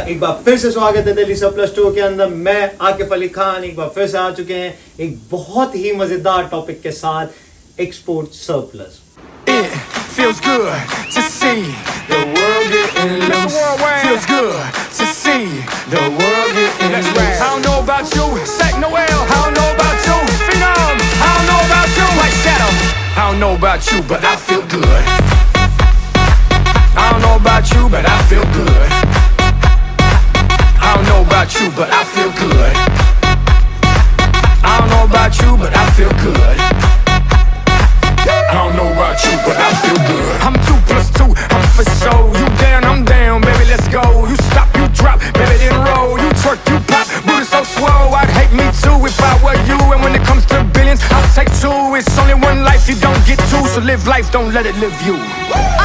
एक बार फिर से स्वागत है दिल्ली सरप्लस शो के अंदर। मैं आकिफ अली खान एक बार फिर से आ चुके हैं एक बहुत ही मजेदार टॉपिक के साथ, export surplus. Feels good to see the world getting loose. Feels good to see the world getting loose. I don't know about you, Sack Noel. I don't know about you, Phenom. I don't know about you, White Shadow. I don't know about you, but I feel good. I don't know about you, but I feel good. I don't know about you, but I feel good. I don't know about you, but I feel good. I don't know about you, but I feel good. I'm 2 plus 2, I'm for sure. You down, I'm down, baby, let's go. You stop, you drop, baby, then roll. You twerk, you pop, booty so swole. I'd hate me too if I were you. And when it comes to billions, I'll take 2. It's only one life, you don't get 2. So live life, don't let it live you.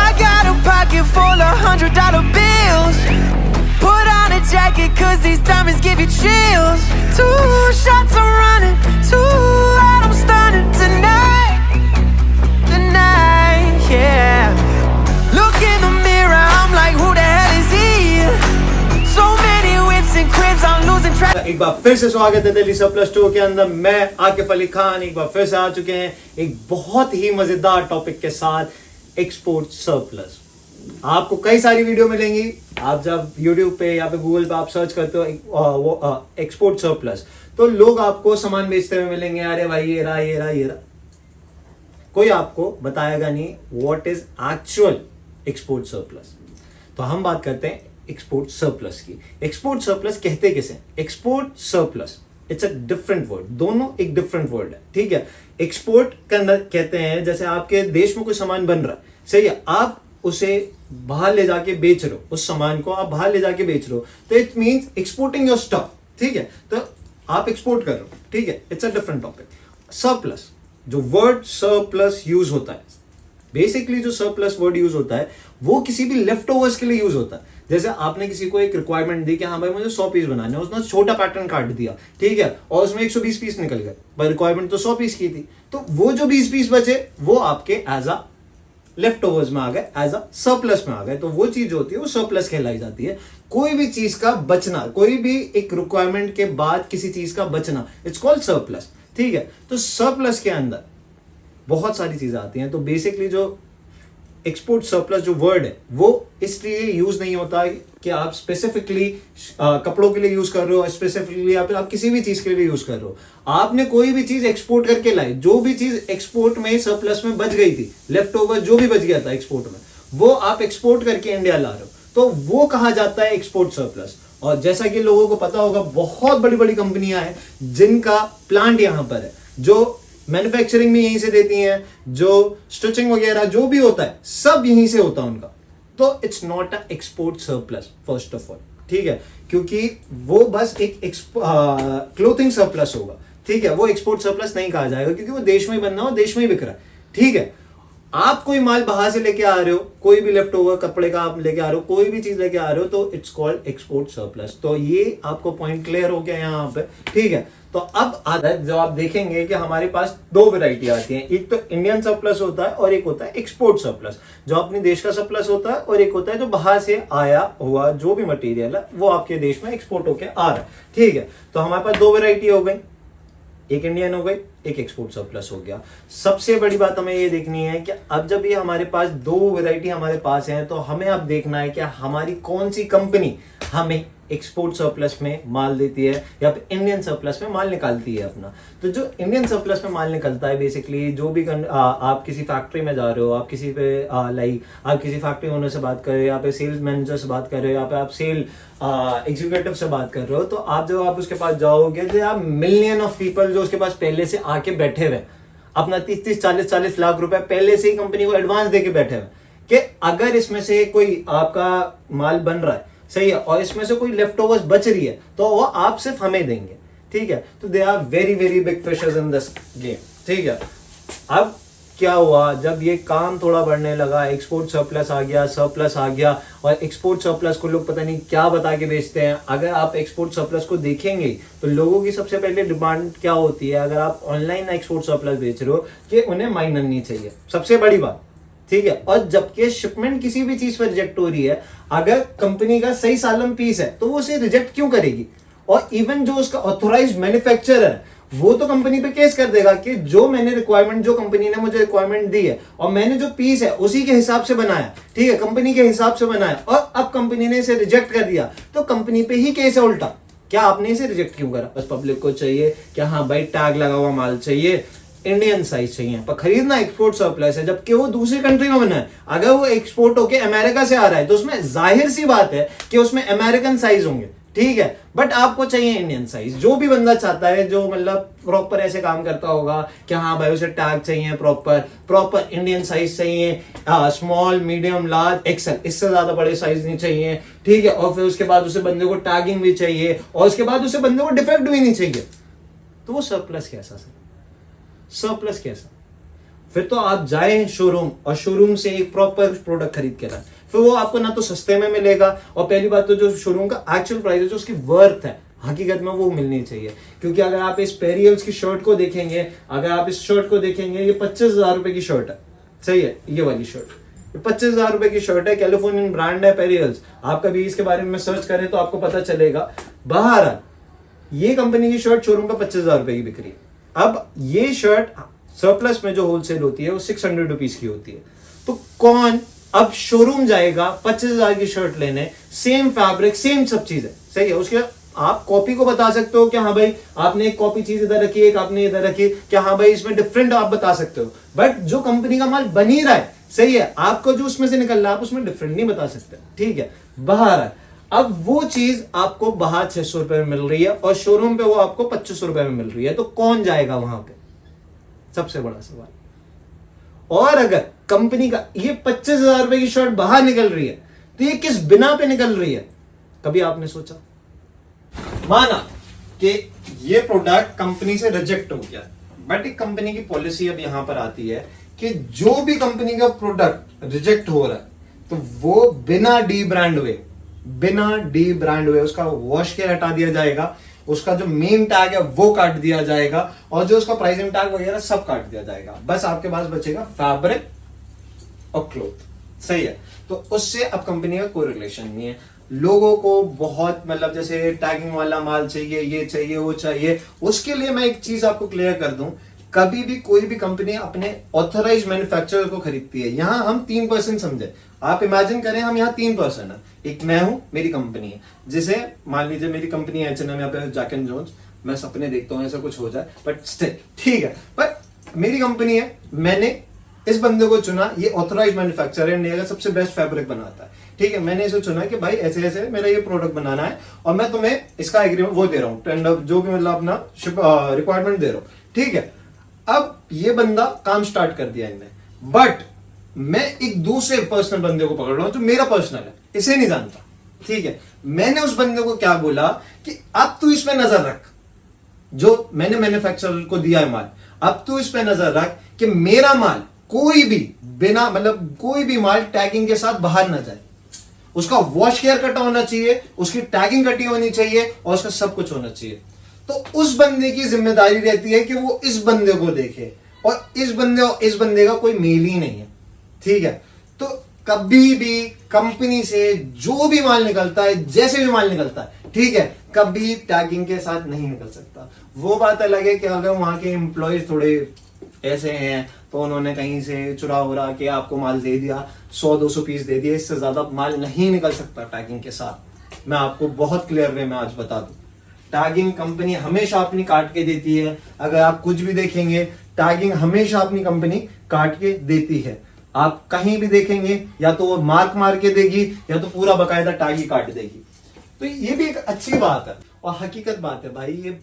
I got a pocket full of $100 bills. Put on a jacket, cause these diamonds give you chills. 2 shots I'm running, 2 out I'm stunning tonight. Tonight, yeah. Look in the mirror, I'm like, who the hell is he? So many whips and cribs, I'm losing track. एक बार फिर से स्वागत है Delhi surplus show के अंदर। मैं आकिफ अली खान एक बार फिर से आ चुके हैं एक बहुत ही मजेदार टॉपिक के साथ, एक्सपोर्ट सरप्लस। आपको कई सारी वीडियो मिलेंगी। आप जब YouTube पे या पे गूगल पे आप सर्च करते हो एक्सपोर्ट सरप्लस, तो लोग आपको सामान बेचते हुए मिलेंगे। अरे भाई ये रहा ये रहा ये रहा। कोई आपको बताएगा नहीं what is actual export surplus. तो हम बात करते हैं एक्सपोर्ट सरप्लस की। एक्सपोर्ट सरप्लस कहते किसे? Export surplus it's a different word, दोनों एक डिफरेंट वर्ड है, ठीक है। एक्सपोर्ट के अंदर कहते हैं जैसे आपके देश में कोई सामान बन रहा है, सही है, आप उसे बाहर ले जाके बेच रहे हो, उस सामान को आप बाहर ले जाके बेच रहे हो, तो it means exporting your stuff, ठीक है। तो आप एक्सपोर्ट कर रहे हो, ठीक है, it's a different topic. Surplus, जो वर्ड सरप्लस यूज होता है, बेसिकली जो सरप्लस वर्ड यूज होता है वो किसी भी लेफ्ट ओवर्स के लिए यूज होता है। जैसे आपने किसी को एक रिक्वायरमेंट दी कि हाँ भाई मुझे 100 पीस बनाने, उसने छोटा पैटर्न काट दिया, ठीक है, और उसमें 120 पीस निकल गए, पर रिक्वायरमेंट तो 100 पीस की थी, तो वो जो 20 पीस बचे वो आपके एज अ लेफ्ट ओवर्स में आ गए, एज अ सरप्लस में आ गए। तो वो चीज होती है वो सरप्लस कहलाई जाती है। कोई भी चीज का बचना, कोई भी एक रिक्वायरमेंट के बाद किसी चीज का बचना, इट्स कॉल्ड सरप्लस, ठीक है। तो सरप्लस के अंदर बहुत सारी चीजें आती हैं। तो बेसिकली जो एक्सपोर्ट सरप्लस जो वर्ड है वो इसलिए यूज नहीं होता है कि आप स्पेसिफिकली कपड़ों के लिए यूज कर रहे हो, स्पेसिफिकली आप किसी भी चीज के लिए यूज कर रहे हो। आपने कोई भी चीज एक्सपोर्ट करके लाई, जो भी चीज एक्सपोर्ट में सरप्लस में बच गई थी, लेफ्ट ओवर जो भी बच गया था एक्सपोर्ट में, वो आप एक्सपोर्ट करके इंडिया ला रहे हो, तो वो कहा जाता है एक्सपोर्ट सरप्लस। और जैसा कि लोगों को पता होगा, बहुत बड़ी बड़ी कंपनियां हैं जिनका प्लांट यहां पर है, जो मैन्युफैक्चरिंग भी यहीं से देती हैं, जो स्टिचिंग वगैरह जो भी होता है सब यहीं से होता है उनका। तो it's not a export surplus first of all, ठीक है, क्योंकि वो बस एक क्लोथिंग सरप्लस होगा, ठीक है। वो एक्सपोर्ट सरप्लस नहीं कहा जाएगा क्योंकि वो देश में ही बनना हो, देश में ही बिक रहा है, ठीक है। आप कोई माल बाहर से लेके आ रहे हो, कोई भी लेफ्ट ओवर कपड़े का आप लेके आ रहे हो, कोई भी चीज लेके आ रहे हो, तो इट्स कॉल्ड एक्सपोर्ट सरप्लस। तो ये आपको पॉइंट क्लियर हो गया यहाँ पे, ठीक है। तो अब आता है जो आप देखेंगे कि हमारे पास 2 वैरायटी आती हैं। एक तो इंडियन सरप्लस होता है और एक होता है एक्सपोर्ट सरप्लस, जो अपने देश का सरप्लस होता है, और एक होता है जो बाहर से आया हुआ जो भी मटेरियल है वो आपके देश में एक्सपोर्ट होके आ रहा है, ठीक है। तो हमारे पास 2 वैरायटी हो गई, एक इंडियन हो गई, एक एक्सपोर्ट सरप्लस हो गया। सबसे बड़ी बात हमें ये देखनी है कि अब जब ये हमारे पास 2 वैरायटी हमारे पास है, तो हमें अब देखना है कि हमारी कौन सी कंपनी हमें एक्सपोर्ट सरप्लस में माल देती है या फिर इंडियन सरप्लस में माल निकालती है अपना। तो जो इंडियन सरप्लस में माल निकलता है, बेसिकली जो भी आप किसी फैक्ट्री में जा रहे हो, आप किसी पे आप किसी फैक्ट्री ओनर से बात कर रहे हो, या पे सेल्स मैनेजर से बात कर रहे हो, या पे आप सेल एग्जीक्यूटिव से बात कर रहे हो, तो आप जब आप उसके पास जाओगे तो आप मिलियन ऑफ पीपल जो उसके पास पहले से आके बैठे हुए, अपना 30-30, 40-40 लाख रुपए पहले से ही कंपनी को एडवांस देके बैठे हुए कि अगर इसमें से कोई आपका माल बन रहा है, सही है, और इसमें से कोई लेफ्ट ओवर्स बच रही है, तो वो आप सिर्फ हमें देंगे, ठीक है। तो they are very very big fishers in this game, ठीक है। अब क्या हुआ, जब ये काम थोड़ा बढ़ने लगा, एक्सपोर्ट सरप्लस आ गया, सरप्लस आ गया, और एक्सपोर्ट सरप्लस को लोग पता नहीं क्या बता के बेचते हैं। अगर आप एक्सपोर्ट सरप्लस को देखेंगे तो लोगों की सबसे पहले डिमांड क्या होती है, अगर आप ऑनलाइन एक्सपोर्ट सरप्लस बेच रहे हो, कि उन्हें माइनर नहीं चाहिए, सबसे बड़ी बात, ठीक है। और जबकि शिपमेंट किसी भी चीज पर रिजेक्ट हो रही है, अगर कंपनी का सही सालम पीस है तो वो उसे रिजेक्ट क्यों करेगी? और इवन जो उसका ऑथोराइज्ड मैन्युफैक्चरर है वो तो कंपनी पे केस कर देगा कि जो मैंने रिक्वायरमेंट, जो कंपनी ने मुझे रिक्वायरमेंट दी है और मैंने जो पीस है उसी के हिसाब से बनाया, ठीक है, कंपनी के हिसाब से बनाया, और अब कंपनी ने इसे रिजेक्ट कर दिया तो कंपनी पे ही केस है उल्टा। क्या आपने इसे रिजेक्ट क्यों करा? बस पब्लिक को चाहिए कि हाँ भाई टैग लगा हुआ माल चाहिए, इंडियन साइज चाहिए, पर खरीदना एक्सपोर्ट सरप्लस है, जबकि वो दूसरी कंट्री में बना है। अगर वो एक्सपोर्ट होके अमेरिका से आ रहा है तो उसमें जाहिर सी बात है कि उसमें अमेरिकन साइज होंगे, ठीक है, बट आपको चाहिए इंडियन साइज। जो भी बंदा चाहता है, जो मतलब प्रॉपर ऐसे काम करता होगा कि हाँ भाई उसे टैग चाहिए, प्रॉपर इंडियन साइज चाहिए, स्मॉल, मीडियम, लार्ज, एक्सेल, इससे ज्यादा बड़े साइज नहीं चाहिए, ठीक है, और फिर उसके बाद उसे बंदे को टैगिंग भी चाहिए और उसके बाद उसे बंदे को डिफेक्ट भी नहीं चाहिए, तो वो सरप्लस कैसा सर? सरप्लस कैसा? फिर तो आप जाए शोरूम और शोरूम से एक प्रॉपर प्रोडक्ट खरीद के लाए, फिर वो आपको ना तो सस्ते में मिलेगा, और पहली बात तो जो शोरूम का एक्चुअल प्राइस है, जो उसकी वर्थ है हकीकत में, वो मिलनी चाहिए। क्योंकि अगर आप इस पेरियल्स की शर्ट को देखेंगे, अगर आप इस शर्ट को देखेंगे, ये 25,000 रुपए की शर्ट है, सही है, ये वाली शर्ट 25,000 रुपए की शर्ट है, कैलिफोर्नियन ब्रांड है पेरियल्स। आप कभी इसके बारे में सर्च करें तो आपको पता चलेगा। बाहर ये कंपनी की शर्ट शोरूम का 25,000 रुपए की बिक रही है। अब ये शर्ट सरप्लस में जो होलसेल होती है वो 600 रुपीज की होती है, तो कौन अब शोरूम जाएगा 25,000 की शर्ट लेने? सेम फैब्रिक, सेम सब चीज है, सही है। उसके आप कॉपी को बता सकते हो कि हाँ भाई आपने एक कॉपी चीज इधर रखी, एक आपने इधर रखी, कि हाँ भाई इसमें डिफरेंट आप बता सकते हो, बट जो कंपनी का माल बन ही रहा है, सही है, आपको जो उसमें से निकल रहा है आप उसमें डिफरेंट नहीं बता सकते, ठीक है। बाहर है, अब वो चीज आपको बाहर 600 रुपए में मिल रही है और शोरूम पे वो आपको 2500 रुपए में मिल रही है, तो कौन जाएगा वहां पे? सबसे बड़ा सवाल। और अगर कंपनी का ये 25,000 रुपए की शर्ट बाहर निकल रही है तो ये किस बिना पे निकल रही है? कभी आपने सोचा? माना कि ये प्रोडक्ट कंपनी से रिजेक्ट हो गया, बट एक कंपनी की पॉलिसी अब यहां पर आती है कि जो भी कंपनी का प्रोडक्ट रिजेक्ट हो रहा है तो वो बिना डी ब्रांड हुए उसका वॉश केयर हटा दिया जाएगा, उसका जो मेन टैग है वो काट दिया जाएगा, और जो उसका प्राइसिंग टैग वगैरह सब काट दिया जाएगा। बस आपके पास बचेगा फैब्रिक और क्लॉथ, सही है। तो उससे अब कंपनी का कोई रिलेशन नहीं है। लोगों को बहुत मतलब जैसे टैगिंग वाला माल चाहिए, ये चाहिए, वो चाहिए, उसके लिए मैं एक चीज आपको क्लियर कर दूं, कभी भी कोई भी कंपनी अपने ऑथराइज्ड मैन्युफैक्चरर को खरीदती है। यहां हम 3% समझे, आप इमेजिन करें हम यहाँ 3% है, एक मैं हूं, मेरी कंपनी है, जिसे मान लीजिए मेरी कंपनी है H&M या फिर जैक एंड जोन्स, मैं सपने देखता हूँ ऐसा कुछ हो जाए, बट स्टिल ठीक है, पर मेरी कंपनी है, मैंने इस बंदे को चुना, ये ऑथराइज्ड मैन्युफैक्चरर है, इंडिया का सबसे बेस्ट फैब्रिक बनाता है, ठीक है, मैंने इसे चुना कि भाई ऐसे ऐसे मेरा ये प्रोडक्ट बनाना है और मैं तुम्हें इसका एग्रीमेंट वो दे रहा हूँ, टेंडर जो भी मतलब अपना रिक्वायरमेंट दे रहा हूँ, ठीक है। अब ये बंदा काम स्टार्ट कर दिया इनने, बट मैं एक दूसरे पर्सनल बंदे को पकड़ रहा हूं जो मेरा पर्सनल है, इसे नहीं जानता, ठीक है। मैंने उस बंदे को क्या बोला कि अब तू इस पे नजर रख, जो मैंने मैन्युफैक्चरर को दिया है माल, अब तू इस पे नजर रख कि मेरा माल कोई भी बिना मतलब कोई भी माल टैगिंग के साथ बाहर ना जाए, उसका वॉश केयर कटा होना चाहिए, उसकी टैगिंग कटी होनी चाहिए और उसका सब कुछ होना चाहिए। तो उस बंदे की जिम्मेदारी रहती है कि वो इस बंदे को देखे, और इस बंदे का कोई मेल ही नहीं है, ठीक है। तो कभी भी कंपनी से जो भी माल निकलता है, जैसे भी माल निकलता है, ठीक है, कभी टैगिंग के साथ नहीं निकल सकता। वो बात अलग है कि अगर वहां के एम्प्लॉयज थोड़े ऐसे हैं तो उन्होंने कहीं से चुरा उरा के आपको माल दे दिया, 100-200 पीस दे दिए, इससे ज्यादा माल नहीं निकल सकता टैगिंग के साथ। मैं आपको बहुत क्लियर वे में आज बता दूं, टैगिंग कंपनी हमेशा अपनी काट के देती है। अगर आप कुछ भी देखेंगे, टैगिंग हमेशा अपनी कंपनी काट के देती है। आप कहीं भी देखेंगे या तो वो मार्क मार के देगी या तो पूरा बकायदा टैग ही काट देगी। तो ये भी एक अच्छी बात है और हकीकत बात है भाई, ये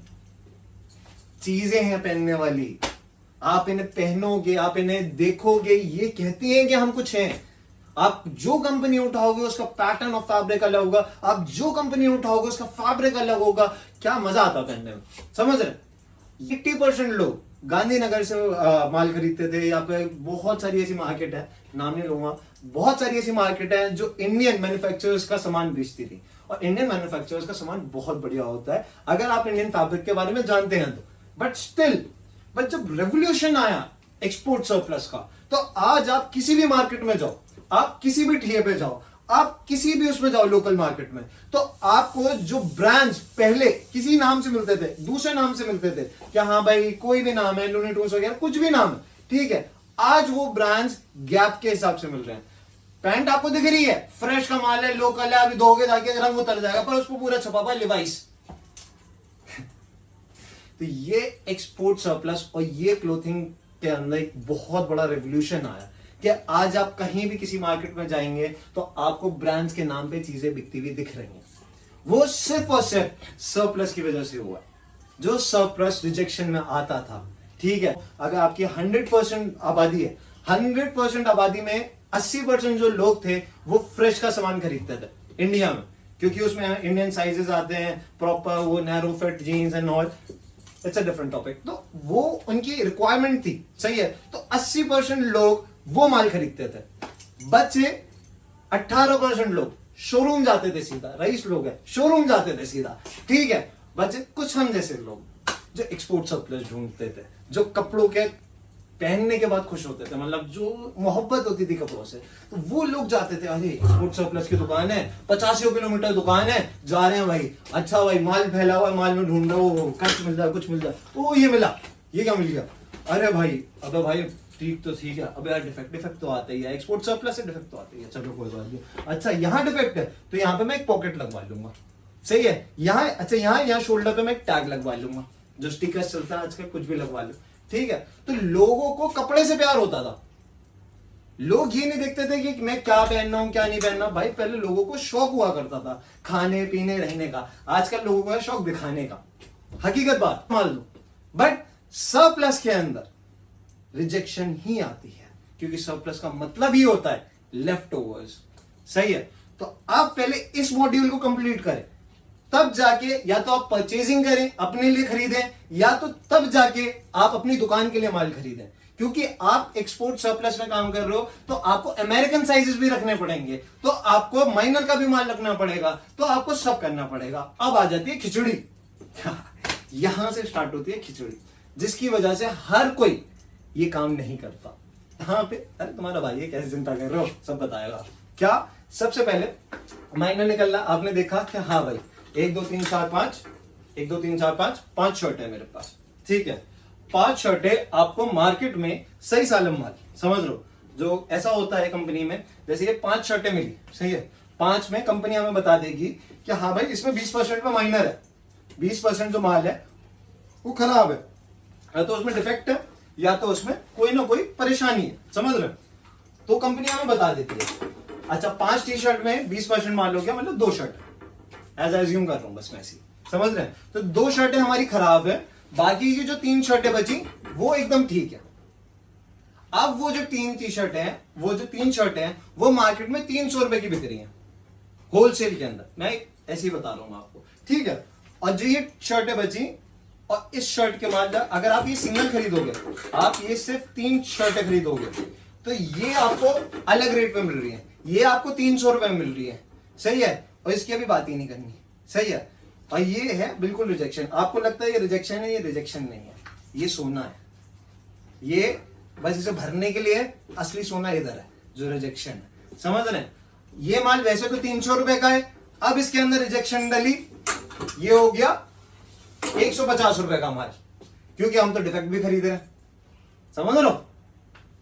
चीजें हैं पहनने वाली, आप इन्हें पहनोगे, आप इन्हें देखोगे, ये कहती हैं कि हम कुछ हैं। आप जो कंपनी उठाओगे उसका पैटर्न और फैब्रिक अलग होगा, आप जो कंपनी उठाओगे उसका फैब्रिक अलग होगा, क्या मजा आता पहनने में, समझ रहे। 80% लोग गांधीनगर से माल खरीदते थे, या फिर बहुत सारी ऐसी मार्केट है, नाम नहीं लूंगा, बहुत सारी ऐसी मार्केट है जो इंडियन मैन्युफैक्चरर्स का सामान बेचती थी, और इंडियन मैन्युफैक्चरर्स का सामान बहुत बढ़िया होता है अगर आप इंडियन फैब्रिक के बारे में जानते हैं तो। बट जब रेवोल्यूशन आया एक्सपोर्ट सरप्लस का। तो आज आप किसी भी मार्केट में जाओ, आप किसी भी ठेले पे जाओ, आप किसी भी उसमें जाओ लोकल मार्केट में, तो आपको जो ब्रांड्स पहले किसी नाम से मिलते थे, दूसरे नाम से मिलते थे, क्या हाँ भाई कोई भी नाम है, लूनी टून्स वगैरह कुछ भी नाम है, ठीक है, आज वो ब्रांड्स गैप के हिसाब से मिल रहे हैं। पैंट आपको दिख रही है, फ्रेश का माल है, लोकल है, अभी धोगे जाके रंग उतर जाएगा, पर उसको पूरा छपा हुआ लिवाइस। तो ये एक्सपोर्ट सरप्लस और ये क्लोथिंग के अंदर एक बहुत बड़ा रेवोल्यूशन आया कि आज आप कहीं भी किसी मार्केट में जाएंगे तो आपको ब्रांड्स के नाम पे चीजें बिकती हुई दिख रही हैं। वो सिर्फ और सिर्फ सरप्लस की वजह से हुआ। जो सरप्लस रिजेक्शन में आता था, ठीक है, अगर आपकी 100% आबादी है, 100% आबादी में 80% जो लोग थे वो फ्रेश का सामान खरीदते थे इंडिया में, क्योंकि उसमें इंडियन साइजेस आते हैं प्रॉपर, वो narrow fit jeans and all, it's a different topic. तो वो उनकी रिक्वायरमेंट थी, सही है, तो 80% लोग वो माल खरीदते थे। बचे 18% लोग शोरूम जाते थे सीधा, रईस लोग हैं, शोरूम जाते थे सीधा, ठीक है। बचे कुछ हम जैसे लोग जो एक्सपोर्ट सरप्लस ढूंढते थे, जो कपड़ों के पहनने के बाद खुश होते थे, मतलब जो मोहब्बत होती थी कपड़ों से, तो वो लोग जाते थे, अरे एक्सपोर्ट सरप्लस की दुकान है, 50 किलोमीटर दुकान है, जा रहे हैं भाई, अच्छा भाई माल फैला हुआ है, माल में ढूंढ रहा हूँ, कट मिल जाए, कुछ मिल जाए, ओ ये मिला, ये क्या मिल गया, अरे भाई, अबे भाई ठीक तो ठीक है, अबे यार डिफेक्ट तो आता ही है, एक्सपोर्ट सरप्लस से डिफेक्ट तो आता ही है, चलो कोई बात नहीं, अच्छा यहाँ डिफेक्ट है तो यहाँ पे मैं एक पॉकेट लगवा लूंगा, सही है, यहाँ अच्छा यहाँ शोल्डर पे मैं एक टैग लगवा लूंगा, जो स्टिकर चलता है आजकल, कुछ भी लगवा लो, ठीक है। तो लोगों को कपड़े से प्यार होता था, लोग ये नहीं देखते थे कि मैं क्या पहनना हूं क्या नहीं पहनना, भाई पहले लोगों को शौक हुआ करता था खाने पीने रहने का, आजकल लोगों को है शौक दिखाने का, हकीकत बात मान लो। बट सरप्लस के अंदर रिजेक्शन ही आती है, क्योंकि सरप्लस का मतलब ही होता है लेफ्ट ओवर्स, सही है। तो आप पहले इस मॉड्यूल को कंप्लीट करें, तब जाके या तो आप परचेजिंग करें, अपने लिए खरीदें, या तो तब जाके आप अपनी दुकान के लिए माल खरीदें, क्योंकि आप एक्सपोर्ट सरप्लस में काम कर रहे हो तो आपको अमेरिकन साइजेस भी रखने पड़ेंगे, तो आपको माइनर का भी माल रखना पड़ेगा, तो आपको सब करना पड़ेगा। अब आ जाती है खिचड़ी। यहां से स्टार्ट होती है खिचड़ी, जिसकी वजह से हर कोई ये काम नहीं करता। यहाँ पे अरे तुम्हारा भाई है, कैसे चिंता कर रहे हो, सब बताएगा। क्या सबसे पहले माइनर निकलना, आपने देखा कि हाँ भाई 1 2 3 4 5 1 2 3 4 5 5 शर्ट है मेरे पास, ठीक है, 5 शर्टें आपको मार्केट में सही सालम माल, समझ लो, जो ऐसा होता है कंपनी में, जैसे ये 5 शर्टें मिली, सही है, 5 में कंपनी हमें बता देगी कि हाँ भाई इसमें 20% में माइनर है, 20% जो माल है वो खराब है, या तो उसमें डिफेक्ट है, या तो उसमें कोई ना कोई परेशानी है, समझ रहे, तो कंपनी हमें बता देती है। अच्छा 5 टी शर्ट में 20% माल हो गया, मतलब 2 शर्ट एज एज्यूम कर रहा हूं बस मैं ऐसी, समझ रहे हैं, तो 2 शर्टें हमारी खराब है, बाकी की जो 3 शर्टें बची वो एकदम ठीक है। अब वो जो 3 टी शर्ट है, वो जो 3 शर्टें हैं, वो मार्केट में 300 रुपए की बिक रही है होलसेल के अंदर, मैं ऐसे ही बता रहा हूं आपको, ठीक है। और जो ये शर्टें बची, और इस शर्ट के बाद अगर आप ये सिंगल खरीदोगे, आप ये सिर्फ 3 शर्टें खरीदोगे, तो ये आपको अलग रेट पे मिल रही है, ये आपको 300 रुपए मिल रही है, सही है, और इसकी अभी बात ही नहीं करनी, सही है। और ये है बिल्कुल रिजेक्शन। आपको लगता है ये रिजेक्शन है, ये रिजेक्शन नहीं है, ये सोना है, ये बस इसे भरने के लिए असली सोना इधर है जो रिजेक्शन है, समझ रहे हैं। ये माल वैसे तो 300 रुपए का है, अब इसके अंदर रिजेक्शन डाली, ये हो गया 150 रुपए का माल, क्योंकि हम तो डिफेक्ट भी खरीद रहे हैं, समझ लो,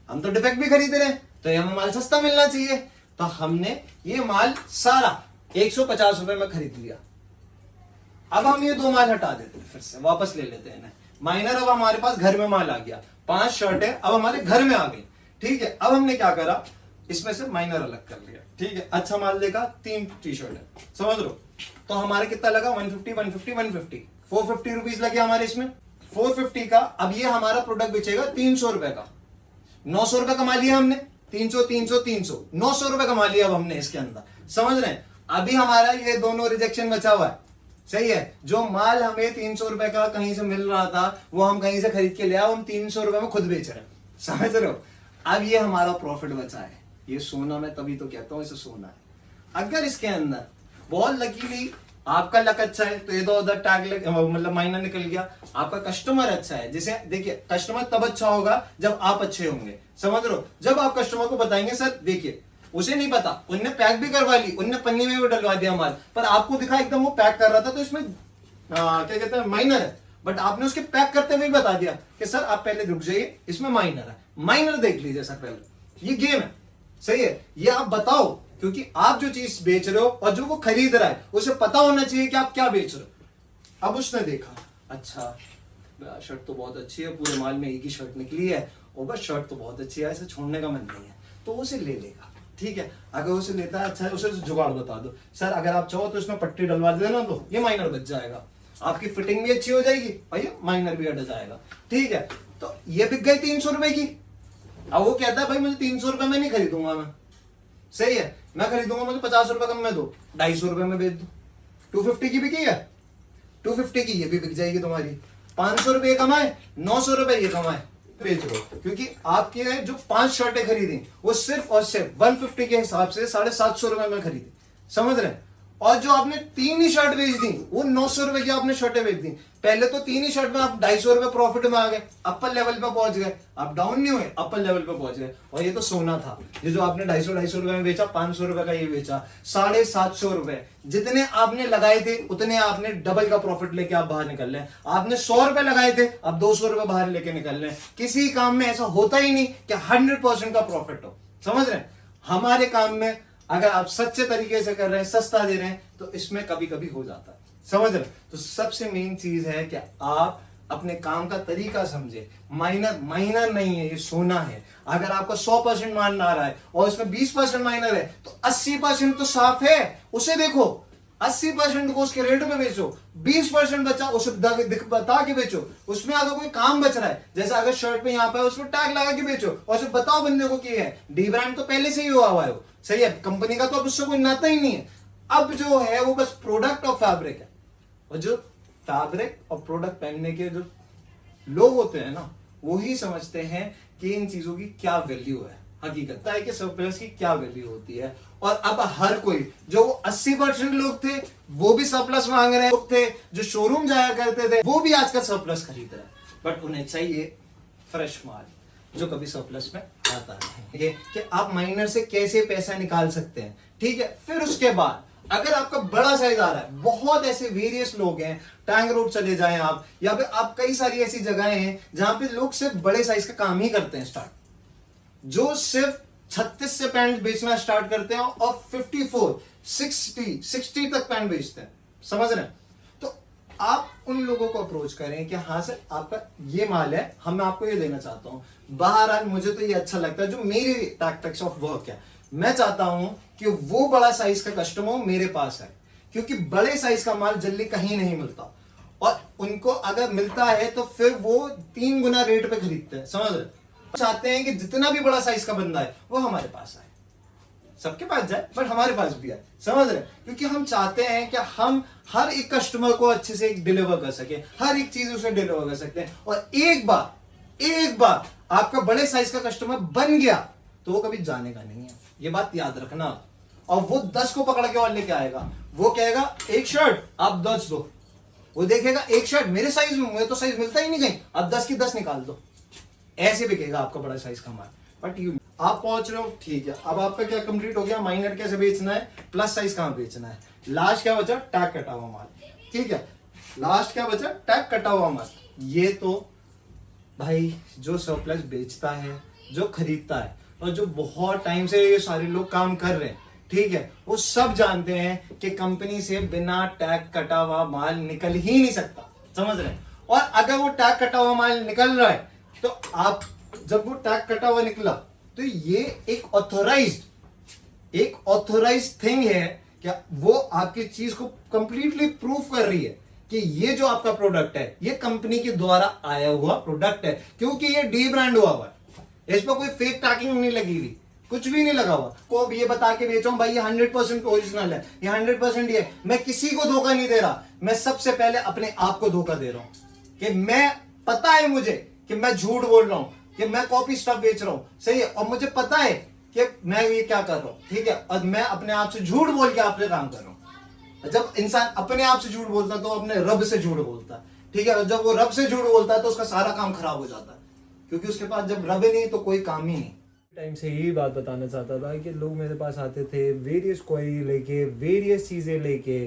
हम तो डिफेक्ट भी खरीद रहे हैं, तो ये हमें माल सस्ता मिलना चाहिए, तो हमने ये माल सारा 150 रुपए में खरीद लिया। अब हम ये 2 माल हटा देते हैं, फिर से वापस ले लेते हैं माइनर। अब हमारे पास घर में माल आ गया, 5 शर्टें अब हमारे घर में आ गई, ठीक है। अब हमने क्या करा, इसमें से माइनर अलग कर लिया, ठीक है, अच्छा माल देखा, 3 टी शर्ट है, समझ लो, तो हमारे कितना लगा 150 150 150 450 रुपीज लगे हमारे इसमें, 450 का। अब ये हमारा प्रोडक्ट बेचेगा 300 रुपए का, 900 रुपए कमा लिया हमने, 300 300 300 900 रुपए कमा लिया अब हमने इसके अंदर, समझ रहे हैं। अभी हमारा ये दोनों रिजेक्शन बचा हुआ है, सही है। जो माल हमें 300 रुपए का कहीं से मिल रहा था, वो हम कहीं से खरीद के ले आए, हम 300 रुपए में खुद बेच रहे हैं, समझ रहे हो। अब ये हमारा प्रॉफिट बचा है, ये सोना, मैं तभी तो कहता हूं इसे सोना है। अगर इसके अंदर बहुत लकीली आपका लक अच्छा है तो इधर उधर टैग मतलब माइनर निकल गया। आपका कस्टमर अच्छा है, जैसे देखिए कस्टमर तब अच्छा होगा जब आप अच्छे होंगे, समझ रहे हो। जब आप कस्टमर को बताएंगे सर देखिए उसे नहीं पता, उनने पैक भी करवा ली, उनने पन्नी में भी डलवा दिया माल, पर आपको दिखा एकदम वो पैक कर रहा था तो इसमें क्या कहते हैं माइनर है, बट आपने उसके पैक करते हुए बता दिया कि सर आप पहले रुक जाइए इसमें माइनर है, माइनर देख लीजिए सर पहले, ये गेम है, सही है। ये आप बताओ, क्योंकि आप जो चीज बेच रहे हो और जो वो खरीद रहा है उसे पता होना चाहिए कि आप क्या बेच रहे हो। अब उसने देखा अच्छा शर्ट तो बहुत अच्छी है, पूरे माल में एक ही शर्ट निकली है और बस शर्ट तो बहुत अच्छी है, ऐसे छोड़ने का मन नहीं है, तो उसे ले लेगा, ठीक है। अगर उसे लेता है अच्छा उसे जुगाड़ बता दो, सर अगर आप चाहो तो इसमें पट्टी डलवा देना तो ये माइनर बच जाएगा, आपकी फिटिंग भी अच्छी हो जाएगी और ये माइनर भी हट जाएगा, ठीक है। तो ये बिक गई 300 रुपए की। अब वो कहता है भाई मुझे 300 रुपए में नहीं खरीदूंगा मैं, सही है, मैं खरीदूंगा मुझे 50 रुपए कम में दो, 250 रुपए में बेच दो। 250 की बिकी है, 250 की ये भी बिक जाएगी तुम्हारी, 500 रुपए कमाए, 900 रुपए ये कमाए, बेच लो। क्योंकि आपके जो 5 शर्टें खरीदी वो सिर्फ और सिर्फ 150 के हिसाब से 750 रुपए में खरीदी, समझ रहे हैं। और जो आपने 3 ही शर्ट बेच दी वो 900 रुपए की आपने शर्टें बेच दी। पहले तो 3 ही शर्ट में आप 250 रुपए प्रॉफिट में आ गए, अपर लेवल पे पहुंच गए, आप डाउन नहीं हुए, अपर लेवल पे पहुंच गए। और ये तो सोना था, ये जो आपने 250 रुपए में बेचा, 500 रुपए का ये बेचा, 750 रुपए जितने आपने लगाए थे उतने आपने डबल का प्रॉफिट लेके आप बाहर निकल रहे हैं। आपने 100 रुपए लगाए थे, अब 200 रुपए बाहर लेके निकल रहे हैं। किसी काम में ऐसा होता ही नहीं कि 100% का प्रॉफिट हो, समझ रहे हैं। हमारे काम में अगर आप सच्चे तरीके से कर रहे हैं, सस्ता दे रहे हैं, तो इसमें कभी कभी हो जाता है, समझ रहे हैं। तो सबसे मेन चीज है कि आप अपने काम का तरीका समझे। माइनर नहीं है, ये सोना है। अगर आपका 100% माल आ रहा है और इसमें 20% माइनर है तो 80% तो साफ है, उसे देखो। 80% को उसके रेट में बेचो, 20% बचा उसे बता के बेचो। उसमें अगर कोई काम बच रहा है, जैसे अगर शर्ट पे यहाँ पे उसमें टैग लगा के बेचो और उसे बताओ बंदे को कि है डी ब्रांड तो पहले से ही हुआ है, सही है, कंपनी का तो अब उससे कोई नाता ही नहीं है। अब जो है वो बस प्रोडक्ट और फैब्रिक है, और जो फैब्रिक और प्रोडक्ट पहनने के जो लोग होते हैं ना, वो ही समझते हैं कि इन चीजों की क्या वैल्यू है, हकीकत है कि सरप्लस की क्या वैल्यू होती है। और अब हर कोई, जो 80% लोग थे वो भी सरप्लस मांग रहे थे, जो शोरूम जाया करते थे वो भी आजकल सरप्लस खरीद रहे हैं, बट उन्हें चाहिए फ्रेश माल जो कभी सरप्लस में आता है। ये कि आप माइनर से कैसे पैसा निकाल सकते हैं, ठीक है। फिर उसके बाद अगर आपका बड़ा साइज आ रहा है, बहुत ऐसे वेरियस लोग हैं, टैंक रोड चले जाएं आप, या फिर आप कई सारी ऐसी जगहें हैं जहां पे लोग सिर्फ बड़े साइज का काम ही करते हैं स्टार्ट, जो सिर्फ 36 से पैंट बेचना स्टार्ट करते हैं और 54, 60 तक पैंट बेचते हैं, समझ रहे हैं। तो आप उन लोगों को अप्रोच करें कि हाँ सर आपका ये माल है, मैं आपको ये देना चाहता हूँ, बहरहाल मुझे तो ये अच्छा लगता है, जो मेरी टैक्टिक्स ऑफ वर्क है, मैं चाहता हूं कि वो बड़ा साइज का कस्टमर मेरे पास है, क्योंकि बड़े साइज का माल जल्दी कहीं नहीं मिलता, और उनको अगर मिलता है तो फिर वो 3 गुना रेट पे खरीदते हैं, समझ रहे। चाहते हैं कि जितना भी बड़ा साइज का बंदा है वो हमारे पास आए, सबके पास जाए बट हमारे पास भी आए, समझ रहे, क्योंकि हम चाहते हैं कि हम हर एक कस्टमर को अच्छे से डिलीवर कर सके, हर एक चीज उसे डिलीवर कर सकते हैं। और एक बार आपका बड़े साइज का कस्टमर बन गया तो वो कभी जाने का नहीं है, ये बात याद रखना। और वो 10 को पकड़ के और लेके आएगा, वो कहेगा एक शर्ट आप 10 दो, वो देखेगा एक शर्ट मेरे साइज में, मुझे तो साइज मिलता ही नहीं कहीं, आप 10 की 10 निकाल दो, ऐसे बिकेगा आपका बड़ा साइज का माल। बट यू आप पहुंच रहे हो, ठीक है, अब आपका क्या कंप्लीट हो गया, माइनर कैसे बेचना है, प्लस साइज कहां बेचना है, लास्ट क्या बचा, टैग कटा हुआ माल, ठीक है, लास्ट क्या बचा, टैग कटा हुआ माल। ये तो भाई जो सरप्लस बेचता है, जो खरीदता है, और जो बहुत टाइम से ये सारे लोग काम कर रहे हैं, ठीक है, वो सब जानते हैं कि कंपनी से बिना टैग कटा हुआ माल निकल ही नहीं सकता, समझ रहे हैं। और अगर वो टैग कटा हुआ माल निकल रहा है तो आप जब वो टैग कटा हुआ निकला तो ये एक ऑथोराइज्ड थिंग है, क्या वो आपकी चीज को कंप्लीटली प्रूफ कर रही है कि ये जो आपका प्रोडक्ट है ये कंपनी के द्वारा आया हुआ प्रोडक्ट है, क्योंकि ये डी ब्रांड हुआ है, इस पर कोई फेक टैगिंग नहीं लगी हुई, कुछ भी नहीं लगा हुआ। को ये बता के बेचो भाई ये 100% ओरिजिनल है, ये 100% ये, मैं किसी को धोखा नहीं दे रहा, मैं सबसे पहले अपने आप को धोखा दे रहा हूं कि मैं पता है मुझे कि मैं झूठ बोल रहा हूं, कि मैं कॉपी स्टफ बेच रहा हूं, सही है, और मुझे पता है कि मैं ये क्या कर रहा हूं, ठीक है, और मैं अपने आप से झूठ बोल के आपसे काम कर रहा हूं। जब इंसान अपने आप से झूठ बोलता है तो अपने रब से झूठ बोलता है, ठीक है। और जब वो रब से झूठ बोलता है तो उसका सारा काम खराब हो जाता है, क्योंकि उसके पास जब रब ही नहीं तो कोई काम ही नहीं। टाइम से यही बात बताना चाहता था कि लोग मेरे पास आते थे वेरियस क्वेरी लेके, वेरियस चीज़ें लेके,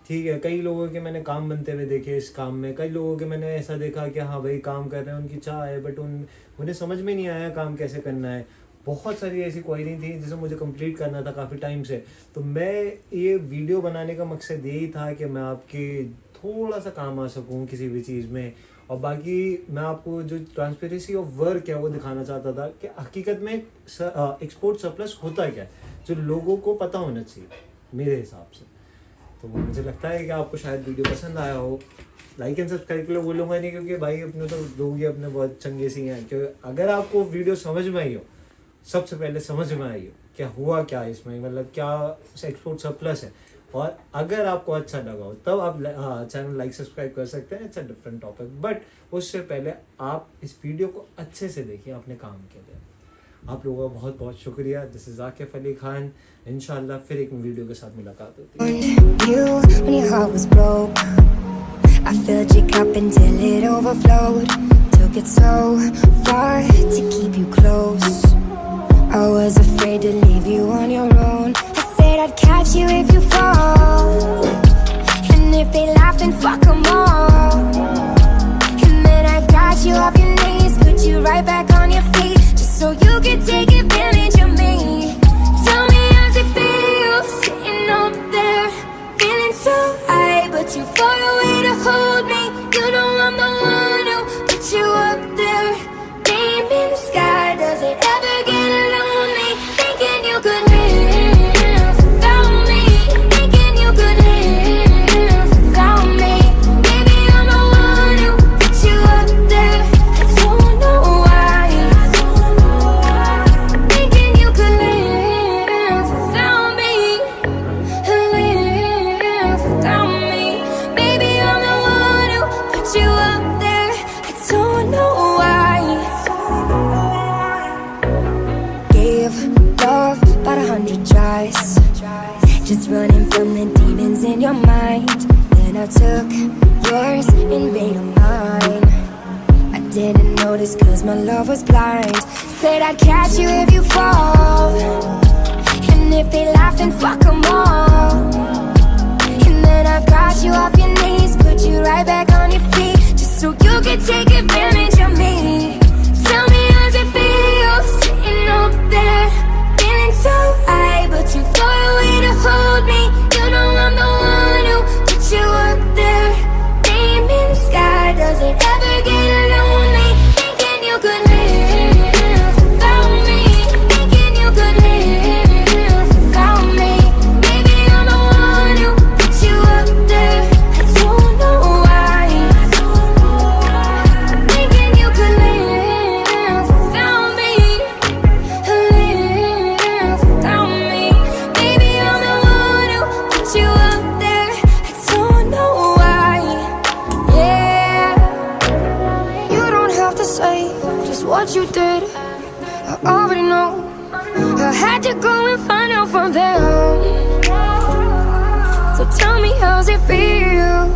ठीक है। कई लोगों के मैंने काम बनते हुए देखे इस काम में, कई लोगों के मैंने ऐसा देखा कि हाँ भाई काम कर रहे हैं, उनकी चाह है, बट उन्हें समझ में नहीं आया काम कैसे करना है। बहुत सारी ऐसी क्वेरी थी जिसे मुझे कंप्लीट करना था काफ़ी टाइम से। तो मैं ये वीडियो बनाने का मकसद यही था कि मैं आपके थोड़ा सा काम आ सकूं किसी भी चीज़ में, और बाकी मैं आपको जो ट्रांसपेरेंसी ऑफ वर्क है वो दिखाना चाहता था कि हकीकत में एक्सपोर्ट सरप्लस होता क्या है, जो लोगों को पता होना चाहिए मेरे हिसाब से। तो मुझे लगता है कि आपको शायद वीडियो पसंद आया हो। लाइक एंड सब्सक्राइब के लिए बोलूँगा नहीं, क्योंकि भाई अपने तो लोग ही अपने बहुत चंगे सी हैं। क्योंकि अगर आपको वीडियो समझ में आई हो, सबसे पहले समझ में आई हो क्या हुआ क्या इसमें, मतलब क्या एक्सपोर्ट सरप्लस है, और अगर आपको अच्छा लगा हो तब आप चैनल लाइक सब्सक्राइब कर सकते हैं। It's a different topic, but उससे पहले आप इस वीडियो को अच्छे से देखिए अपने काम के लिए। आप लोगों का बहुत बहुत शुक्रिया। This is Akif Ali Khan. इंशाल्लाह फिर एक वीडियो के साथ मुलाकात होती है। When your heart was broke, I filled your cup until it overflowed. Took it so far to keep you close. I was afraid to leave you on your own. I said I'd catch you if you fall, and if they laugh then fuck 'em all. And then I got you off your knees, put you right back on your feet, just so you could take advantage of me. Tell me how's it feel, sitting up there, feeling so high, but too far away to hold me. You know I'm the one who put you up there, name in the sky. Does it ever get lonely, thinking you could live without me, thinking you could live without me? Baby, I'm the one who put you up there. I don't know why, thinking you could live without me, live without me. Baby, I'm the one who put you up there. I don't know why. Gave love about 100 tries, just running from the demons in your mind. Then I took yours and made 'em mine. I didn't notice 'cause my love was blind. Said I'd catch you if you fall, and if they laugh then fuck 'em all. And then I got you off your knees, put you right back on your feet, just so you could take advantage of me. Tell me how's it feel, sitting up there, feeling so high, but too far away to hold me. You know I'm the one who put you up there, name in the sky. Does it ever get lonely, thinking you could live without me, thinking you could live without me? Baby, I'm the one who put you up there. I don't know why, thinking you could live without me, live without me. Baby, I'm the one who put you up there. I don't know why. Yeah, you don't have to say just what you did. I already know. I had to go and find out from them. So tell me how's it feel,